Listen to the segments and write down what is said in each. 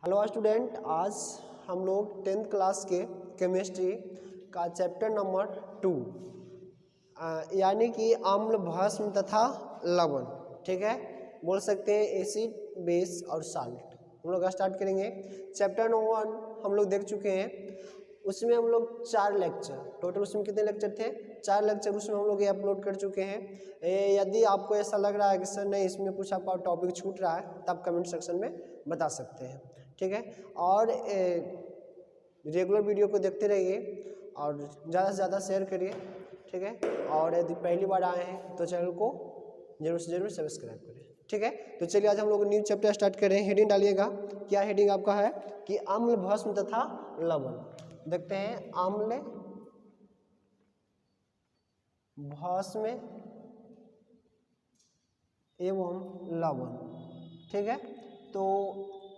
Hello student, आज हम लोग 10th क्लास के केमिस्ट्री का चैप्टर नंबर 2 यानी कि अम्ल, भस्म तथा लवण, ठीक है, बोल सकते हैं एसिड, बेस और साल्ट। हम लोग स्टार्ट करेंगे। चैप्टर नंबर 1 हम लोग देख चुके हैं, उसमें हम लोग 4 लेक्चर, टोटल उसमें कितने लेक्चर थे? 4 लेक्चर उसमें हम लोग ये अपलोड कर चुके हैं। यदि आपको ऐसा लग रहा है कि सर नहीं इसमें कुछ आपका टॉपिक छूट रहा है तो आप कमेंट सेक्शन में बता सकते हैं, ठीक है। और रेगुलर वीडियो को देखते रहिए और ज़्यादा से ज़्यादा शेयर करिए, ठीक है। और यदि पहली बार आए हैं तो चैनल को जरूर से जरूर सब्सक्राइब करें, ठीक है। तो चलिए आज हम लोग न्यू चैप्टर स्टार्ट करें। हेडिंग डालिएगा, क्या हेडिंग आपका है कि अम्ल, भस्म तथा लवण। देखते हैं, अम्ल, भस्म एवं लवण, ठीक है। तो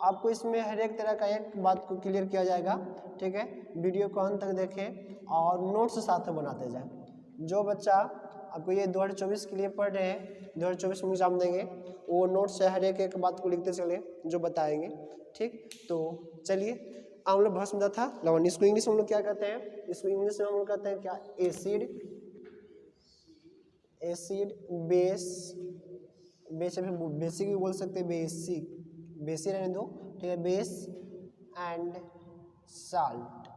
आपको इसमें हर एक तरह का एक बात को क्लियर किया जाएगा, ठीक है। वीडियो को अंत तक देखें और नोट्स साथ में बनाते जाएं। जो बच्चा आपको ये 2024 के लिए पढ़ रहे हैं, 2024 में एग्जाम देंगे, वो नोट्स से हर एक बात को लिखते चले जो बताएंगे, ठीक। तो चलिए, अम्ल, भस्म तथा लवण, इसको इंग्लिश में हम लोग क्या कहते हैं? इसको इंग्लिश में हम लोग कहते हैं क्या? एसिड, बेस, बेसिक भी बोल सकते हैं, बेसिक रहने दो, ठीक है। बेस एंड साल्ट,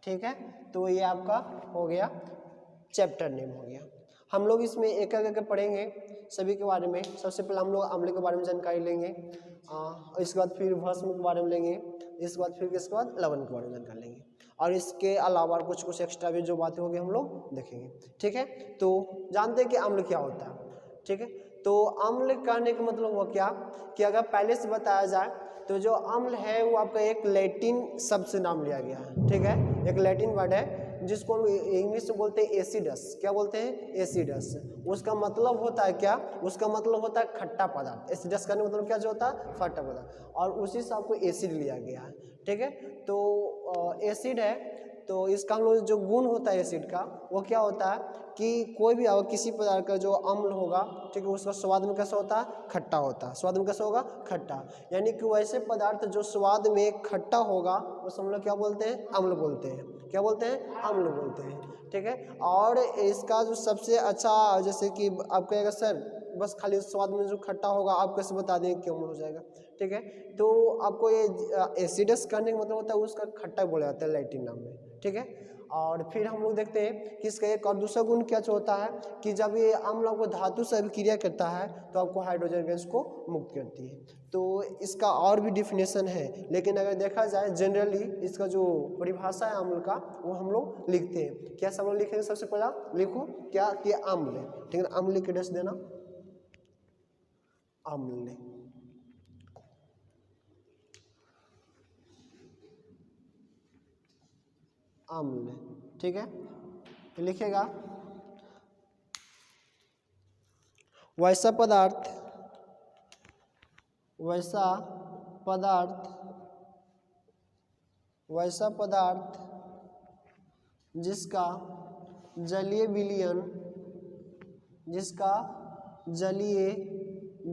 ठीक है। तो ये आपका हो गया, चैप्टर नेम हो गया। हम लोग इसमें एक एक करके पढ़ेंगे सभी के बारे में। सबसे पहले हम लोग अम्ल के बारे में जानकारी लेंगे, इसके बाद फिर भस्म के बारे में लेंगे, इसके बाद फिर इसके बाद लवण के बारे में जानकारी लेंगे, और इसके अलावा कुछ एक्स्ट्रा भी जो बातें होगी हम लोग देखेंगे, ठीक है। तो जानते हैं कि अम्ल क्या होता है, ठीक है। तो अम्ल कहने का मतलब हुआ क्या कि अगर पहले से बताया जाए तो जो अम्ल है वो आपका एक लैटिन शब्द से नाम लिया गया है, ठीक है। एक लैटिन वर्ड है जिसको हम इंग्लिश में बोलते हैं एसिडस। क्या बोलते हैं? एसिडस। उसका मतलब होता है क्या? उसका मतलब होता है खट्टा पदार्थ। एसिडस का मतलब क्या जो होता है? खट्टा पदार्थ, और उसी से आपको एसिड लिया गया है, ठीक है। तो एसिड है, तो इसका हम लोग जो गुण होता है एसिड का, वो क्या होता है कि कोई भी किसी प्रकार का जो अम्ल होगा, ठीक है, उसका स्वाद में कैसा होता है? खट्टा होता है। स्वाद में कैसा होगा? खट्टा। यानी कि वैसे पदार्थ जो स्वाद में खट्टा होगा उस हम लोग क्या बोलते हैं? अम्ल बोलते हैं। क्या बोलते हैं? अम्ल बोलते हैं, ठीक है। और इसका जो सबसे अच्छा, जैसे कि आप कहेगा सर बस खाली स्वाद में जो खट्टा होगा आप कैसे बता देंगे क्यों हो जाएगा, ठीक है। तो आपको ये एसिडस करने का मतलब होता है उसका खट्टा बोला जाता है लैटिन नाम में, ठीक है। और फिर हम लोग देखते हैं कि इसका एक और दूसरा गुण क्या होता है कि जब ये अम्ल आपको धातु से अभिक्रिया करता है तो आपको हाइड्रोजन गैस को मुक्त करती है। तो इसका और भी डिफिनेशन है, लेकिन अगर देखा जाए जनरली इसका जो परिभाषा है अम्ल का वो हम लोग लिखते हैं। क्या सब लोग लिखेंगे? सबसे पहला लिखो क्या कि अम्ल, ठीक है। अम्ल लिख के डैश देना, अम्ल, अम्ल, ठीक है। तो लिखेगा वैसा पदार्थ जिसका जलीय विलयन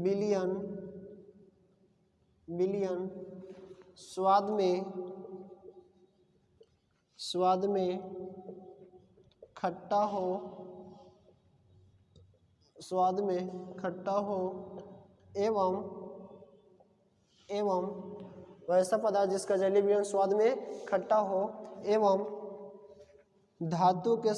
स्वाद में खट्टा हो एवं वैसा पदार्थ जिसका जलीय विलयन स्वाद में खट्टा हो एवं धातुओं के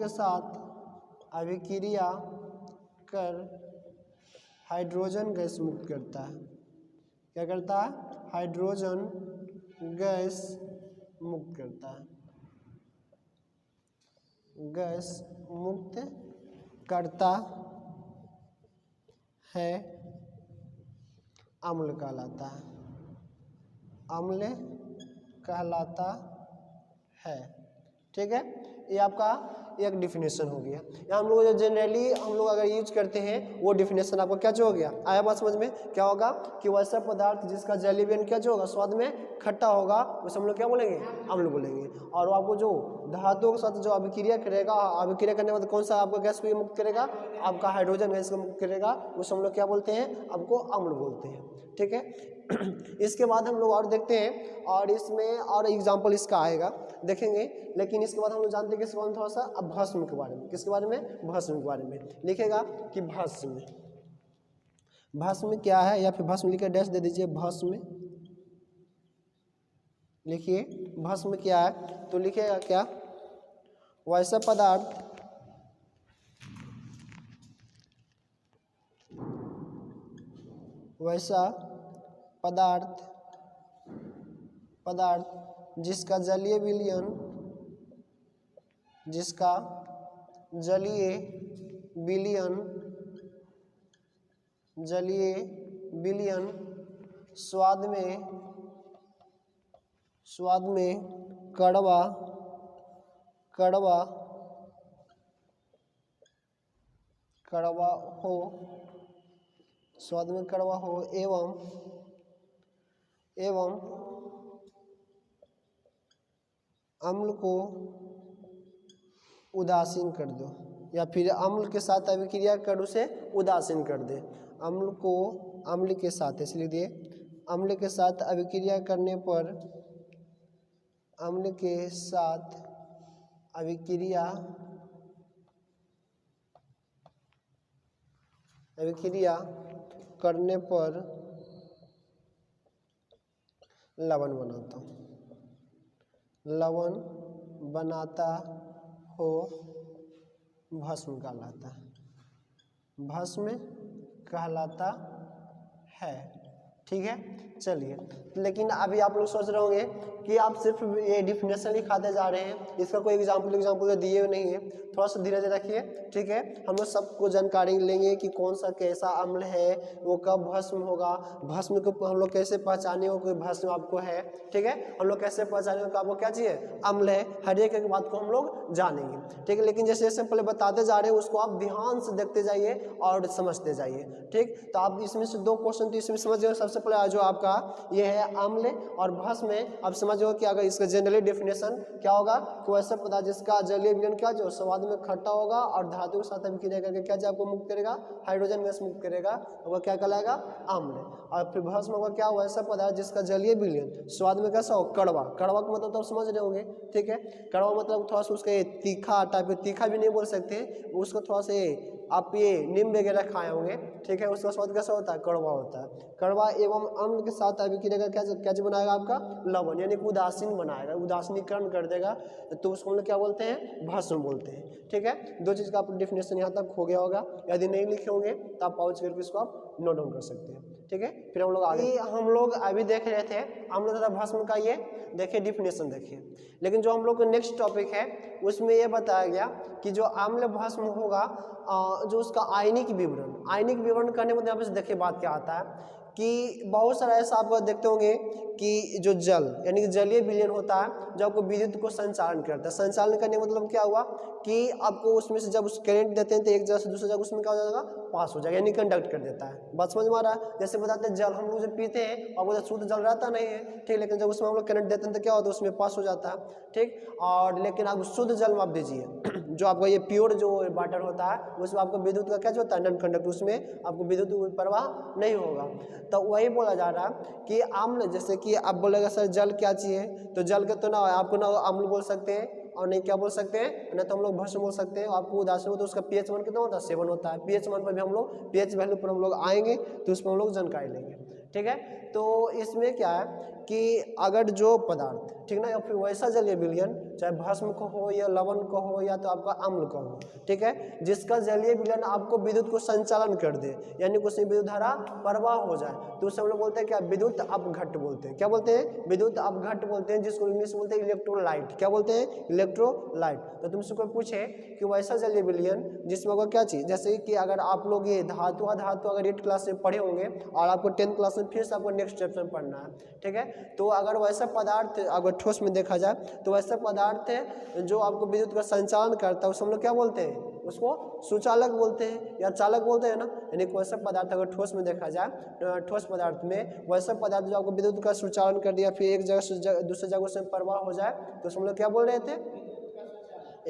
साथ अभिक्रिया कर हाइड्रोजन गैस मुक्त करता है। क्या करता है? हाइड्रोजन गैस मुक्त करता है, गैस मुक्त करता है, अम्ल कहलाता है, ठीक है। ये आपका एक डिफिनेशन हो गया। या हम लोग जो जनरली हम लोग अगर यूज करते हैं वो डिफिनेशन आपको क्या जो हो गया, आया बात समझ में? क्या होगा कि वैसा पदार्थ जिसका जलीय विलयन क्या जो होगा, स्वाद में खट्टा होगा, उसे हम लोग क्या बोलेंगे, अम्ल बोलेंगे। और आपको जो धातुओं के साथ जो अभिक्रिया करेगा, अभिक्रिया करने के बाद कौन सा आपका गैस को ये मुक्त करेगा, आपका हाइड्रोजन गैस को मुक्त करेगा, उसे हम लोग क्या बोलते हैं, आपको अम्ल बोलते हैं। ठीक है। इसके बाद हम लोग और देखते हैं, और इसमें और एग्जाम्पल इसका आएगा देखेंगे। लेकिन इसके बाद हम लोग जानते हैं किसके बारे में, थोड़ा सा अब भस्म के बारे में। किसके बारे में, भस्म के बारे में। लिखेगा कि भस्म, भस्म क्या है, या फिर भस्म लिखकर डैश दे दीजिए, भस्म लिखिए। भस्म क्या है तो लिखेगा क्या, वैसा पदार्थ पदार्थ जिसका जलीय विलयन, स्वाद में कड़वा हो, स्वाद में कड़वा हो एवं अम्ल को उदासीन कर दो, या फिर अम्ल के साथ अभिक्रिया कर उसे उदासीन कर दे। अम्ल को अम्ल के साथ, इसलिए दिए अम्ल के साथ अभिक्रिया करने पर, अम्ल के साथ अभिक्रिया करने पर लवण बनाता हो भस्म कहलाता है। ठीक है। चलिए, लेकिन अभी आप लोग सोच रहे होंगे कि आप सिर्फ ये डिफिनेशन ही खाते जा रहे हैं, इसका कोई एग्जाम्पल तो दिए नहीं है। थोड़ा सा धीरे धीरे रखिए। ठीक है। हम लोग सबको जानकारी लेंगे कि कौन सा कैसा अम्ल है, वो कब भस्म होगा, भस्म को हम लोग कैसे पहचाने हो कि भस्म आपको है। ठीक है। हम लोग कैसे पहचाने हो कि आपको क्या चाहिए, अम्ल है। हर एक बात को हम लोग जानेंगे। ठीक है। लेकिन जैसे जैसे पहले बताते जा रहे हैं उसको आप ध्यान से देखते जाइए और समझते जाइए। ठीक। तो आप इसमें से 2 क्वेश्चन तो इसमें समझ गए। सबसे पहले जो आपका ये है अम्ल और भस्म में, आप समझो कि अगर इसका जनरली डेफिनेशन क्या होगा कि वैसा पदार्थ जिसका जलीय विलयन क्या जो स्वाद में खट्टा होगा और धातु के साथ अभिक्रिया करके क्या जो आपको मुक्त करेगा, हाइड्रोजन गैस मुक्त करेगा, वह क्या कहलाएगा, अम्ल। और फिर भस्म होगा क्या, वैसा पदार्थ जिसका जलीय विलयन स्वाद में कैसा हो, कड़वा। कड़वा का मतलब तो आप समझ रहे होंगे। ठीक है। कड़वा मतलब थोड़ा सा उसका तीखा टाइप, तीखा भी नहीं बोल सकते, उसको थोड़ा सा आप ये नीम वगैरह खाए होंगे। ठीक है। उसका स्वाद कैसा होता है, कड़वा होता है। कड़वा एवं अम्ल के साथ अभिक्रिया का क्या बनाएगा आपका, लवण, यानी कि उदासीन बनाएगा, उदासीनीकरण कर देगा, तो उसको हम लोग क्या बोलते हैं, भस्म बोलते हैं। ठीक है। 2 चीज़ का आप डेफिनेशन यहाँ तक हो गया होगा। यदि नहीं लिखे होंगे तो आप पॉज करके इसको आप नोट डाउन कर सकते हैं। ठीक है। फिर हम लोग आगे, हम लोग अभी देख रहे थे अम्ल तथा भस्म का, ये देखिए डिफिनेशन देखिए। लेकिन जो हम लोग का नेक्स्ट टॉपिक है उसमें यह बताया गया कि जो अम्ल भस्म होगा, जो उसका आयनिक विवरण करने में यहाँ पे देखिए बात क्या आता है कि बहुत सारा ऐसा आप देखते होंगे कि जो जल यानी कि जलीय विलयन होता है जो आपको विद्युत को संचालन करता है। संचालन करने का मतलब क्या हुआ कि आपको उसमें से जब उस करंट देते हैं तो एक जगह से दूसरी जगह उसमें क्या हो जाएगा, पास हो जाएगा, यानी कंडक्ट कर देता है। बात समझ में आ रहा है। जैसे बताते हैं जल हम लोग जब पीते हैं और वो शुद्ध जल रहता नहीं है। ठीक। लेकिन जब उसमें हम लोग करंट देते हैं तो क्या होता है, उसमें पास हो जाता है। ठीक। और लेकिन आप शुद्ध जल में आप दीजिए, जो आपका ये प्योर जो वाटर होता है उसमें आपको विद्युत का क्या होता है, नॉन कंडक्ट, उसमें आपको विद्युत प्रवाह नहीं होगा। तो वही बोला जा रहा है कि अम्ल, जैसे कि आप बोलेगा सर जल क्या चाहिए, तो जल के तो ना आपको ना अम्ल बोल सकते हैं और नहीं क्या बोल सकते हैं, ना तो हम लोग भस्म बोल सकते हैं। आपको उदासीन हो तो उसका pH 1 कितना होता है, 7 होता है। pH 1 पर भी हम लोग pH वैल्यू पर हम लोग आएंगे तो उस पर हम लोग जानकारी लेंगे। ठीक है। तो इसमें क्या है कि अगर जो पदार्थ, ठीक ना, या फिर वैसा जलीय विलयन चाहे भस्म को हो या लवण को हो या तो आपका अम्ल को हो, ठीक है, जिसका जलीय विलयन आपको विद्युत को संचालन कर दे, यानी कि उसमें विद्युत धारा प्रवाह हो जाए, तो उसे हम लोग बोलते हैं क्या, विद्युत अपघट्ट बोलते हैं। क्या बोलते हैं, विद्युत अपघट्ट बोलते हैं, जिसको इंग्लिश में बोलते हैं इलेक्ट्रोलाइट। क्या बोलते हैं, इलेक्ट्रोलाइट। तो तुमसे कोई पूछे कि वैसा जलीय विलयन जिसमें होगा क्या चीज़, जैसे कि अगर आप लोग ये धातु अगर 8th क्लास में पढ़े होंगे और आपको 10th क्लास में उसमें फिर से आपको नेक्स्ट चैप्टर पढ़ना है, ठीक है। तो अगर वैसा पदार्थ अगर ठोस में देखा जाए तो वैसा पदार्थ है जो आपको विद्युत का संचालन करता है, उसको हम लोग क्या बोलते हैं, उसको सुचालक बोलते हैं या चालक बोलते हैं ना। यानी कि वैसा पदार्थ अगर ठोस में देखा जाए, ठोस पदार्थ में वैसा पदार्थ जो आपको विद्युत का संचालन कर दिया, फिर एक जगह से दूसरी जगह से प्रवाह हो जाए, तो उसको हम लोग क्या बोल रहे थे,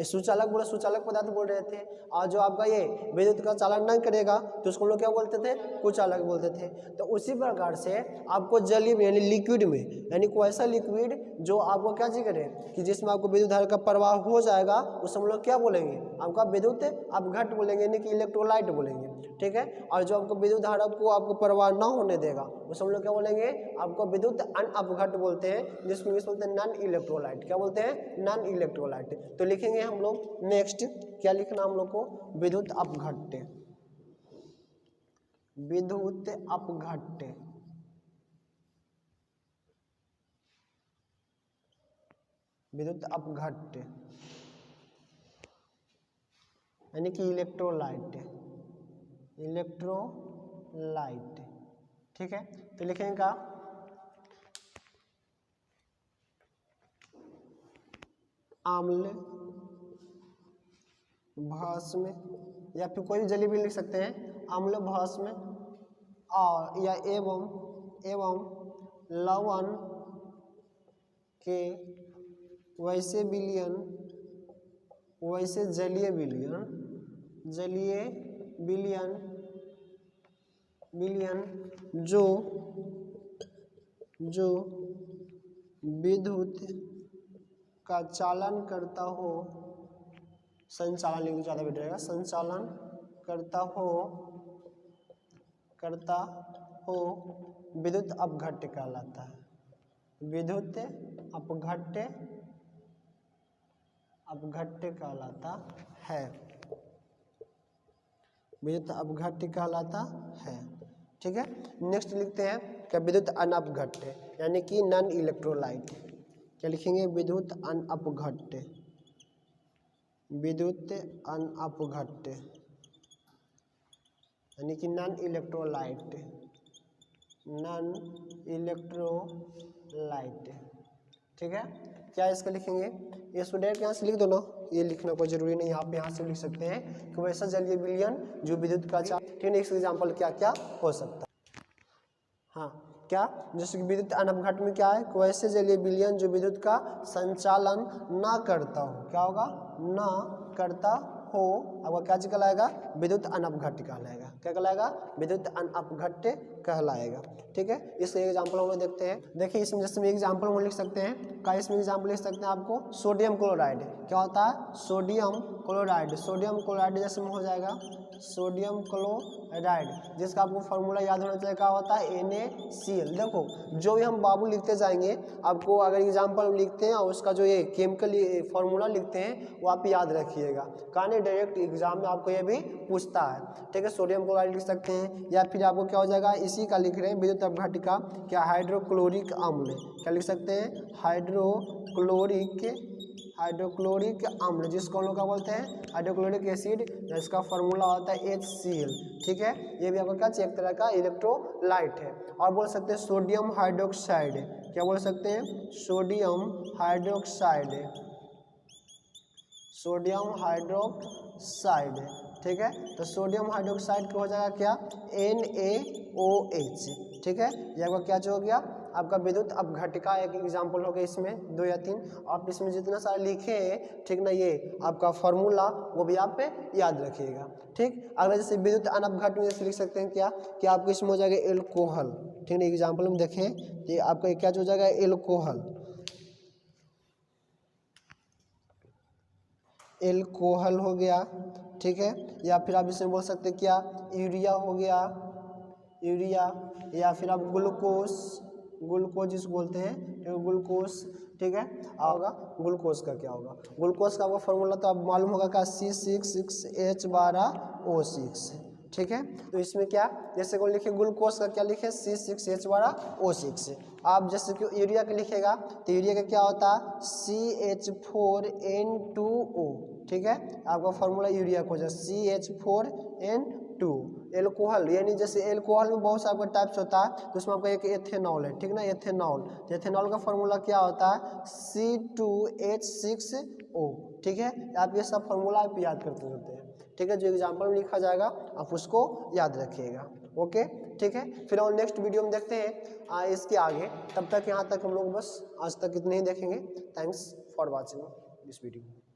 सुचालक बोला, सुचालक पदार्थ बोल रहे थे। और जो आपका ये विद्युत का चालन नहीं करेगा तो उसको हम लोग क्या बोलते थे, कुचालक बोलते थे। तो उसी प्रकार से आपको जलीय में यानी लिक्विड में, यानी कोई ऐसा लिक्विड जो आपको क्या चीज करे कि जिसमें आपको विद्युत धारा का प्रवाह हो जाएगा, उस हम लोग क्या बोलेंगे, आपका विद्युत अपघट बोलेंगे, यानी कि इलेक्ट्रोलाइट बोलेंगे, ठीक है। और जो आपको विद्युत धारा को आपको प्रवाह न होने देगा उस हम लोग क्या बोलेंगे, आपको विद्युत अनअपघट बोलते हैं, जिसको इंग्लिश बोलते हैं नॉन इलेक्ट्रोलाइट। क्या बोलते हैं, नॉन इलेक्ट्रोलाइट। तो लिखेंगे हम लोग नेक्स्ट, क्या लिखना हम लोग को, विद्युत अपघट्य, विद्युत अपघट्य, विद्युत अपघट्य यानी कि इलेक्ट्रोलाइट, इलेक्ट्रोलाइट, ठीक है। तो लिखेंगे का आम्ल, भस्म, या फिर कोई भी जली भी लिख सकते हैं, अम्ल, भस्म और या एवं लवण के वैसे विलयन, वैसे जलीय विलयन, जलीय विलयन जो विद्युत का चालन करता हो, संचालन लिखना ज़्यादा बेटर रहेगा, संचालन करता हो विद्युत अपघट्य कहलाता है, विद्युत अपघट्य कहलाता है, विद्युत अपघट्य कहलाता है, ठीक है। नेक्स्ट लिखते हैं क्या, विद्युत अनअपघट्य यानी कि नॉन इलेक्ट्रोलाइट। क्या लिखेंगे, विद्युत अनअपघट्य, विद्युत अनअपघट्य यानी कि नॉन इलेक्ट्रोलाइट, नॉन इलेक्ट्रोलाइट, ठीक है। क्या इसका लिखेंगे, ये स्टूडेंट यहाँ से लिख दो ना, ये लिखना कोई जरूरी नहीं, आप यहाँ से लिख सकते हैं कि वैसा जलीय विलयन जो विद्युत का ठीक है। इसका एग्जाम्पल क्या क्या हो सकता है, हाँ क्या, जैसे कि विद्युत अनअपघट में क्या है, वैसे जलीय विलयन जो विद्युत का संचालन ना करता हो, क्या होगा, ना करता हो, आपका क्या चीज कहलाएगा, विद्युत अनअपघट्य कहलाएगा। क्या कहलाएगा, विद्युत अनअपघट्य कहलाएगा, ठीक है। इसके एग्जांपल हम लोग देखते हैं। देखिए इसमें जैसे में एग्जांपल हम लिख सकते हैं, का इसमें एग्जांपल लिख सकते हैं आपको, सोडियम क्लोराइड। क्या होता है, सोडियम क्लोराइड, सोडियम क्लोराइड जैसे में हो जाएगा सोडियम क्लोराइड, जिसका आपको फॉर्मूला याद होना चाहिए, क्या होता है, NaCl। देखो जो भी हम बाबू लिखते जाएंगे, आपको अगर एग्जांपल लिखते हैं और उसका जो ये केमिकल फॉर्मूला लिखते हैं वो आप याद रखिएगा, कहानी डायरेक्ट एग्जाम में आपको ये भी पूछता है, ठीक है। सोडियम क्लोराइड लिख सकते हैं, या फिर आपको क्या हो जाएगा, इसी का लिख रहे हैं विद्युत अपघट्य का, क्या हाइड्रोक्लोरिक अम्ल, क्या लिख सकते हैं, हाइड्रोक्लोरिक अम्ल, जिसको हम लोग क्या बोलते हैं, हाइड्रोक्लोरिक एसिड, जिसका फॉर्मूला होता है HCl, ठीक है। ये भी आपका क्या, एक तरह का इलेक्ट्रोलाइट है। और बोल सकते हैं सोडियम हाइड्रोक्साइड, क्या बोल सकते हैं, सोडियम हाइड्रोक्साइड, सोडियम हाइड्रोक्साइड, ठीक है। तो सोडियम हाइड्रोक्साइड को हो जाएगा क्या, NaOH, ठीक है। ये आपका क्या हो गया, आपका विद्युत अपघट्य का एक एग्जाम्पल हो गया, इसमें 2 या 3। आप इसमें जितना सारा लिखे हैं, ठीक ना, ये आपका फॉर्मूला वो भी आप पे याद रखिएगा, ठीक। अगला जैसे विद्युत अनअपघट्य में जैसे लिख सकते हैं क्या, कि आपको इसमें हो जाएगा एल्कोहल, ठीक है। एग्जाम्पल में देखें कि आपका क्या हो जाएगा, एल्कोहल, एल्कोहल हो गया, ठीक है। या फिर आप इसमें बोल सकते हैं क्या, यूरिया हो गया, यूरिया, या फिर आप ग्लूकोज जिसको बोलते हैं, ग्लूकोज, ठीक है। होगा ग्लूकोज का क्या होगा, ग्लूकोज का वो फॉर्मूला तो आप मालूम होगा का, C6H12O6, ठीक है। तो इसमें क्या, जैसे को लिखे ग्लूकोज का क्या लिखे, C6H12O6। आप जैसे कि यूरिया का लिखेगा तो यूरिया का क्या होता है, CH4N2O, ठीक है। आपका फॉर्मूला यूरिया को CH4N2 टू एल्कोहल, यानी जैसे एल्कोहल में बहुत सारे टाइप्स होता है, तो उसमें आपका एक एथेनॉल है, ठीक ना, एथेनॉल। तो एथेनॉल का फॉर्मूला क्या होता है, C2H6O, ठीक है। आप ये सब फॉर्मूला आप याद करते रहते हैं, ठीक है। जो एग्जाम्पल में लिखा जाएगा आप उसको याद रखिएगा, ओके, ठीक है। फिर और नेक्स्ट वीडियो में देखते हैं इसके आगे। तब तक यहाँ तक हम लोग बस आज तक इतने ही देखेंगे। Thanks for watching this video.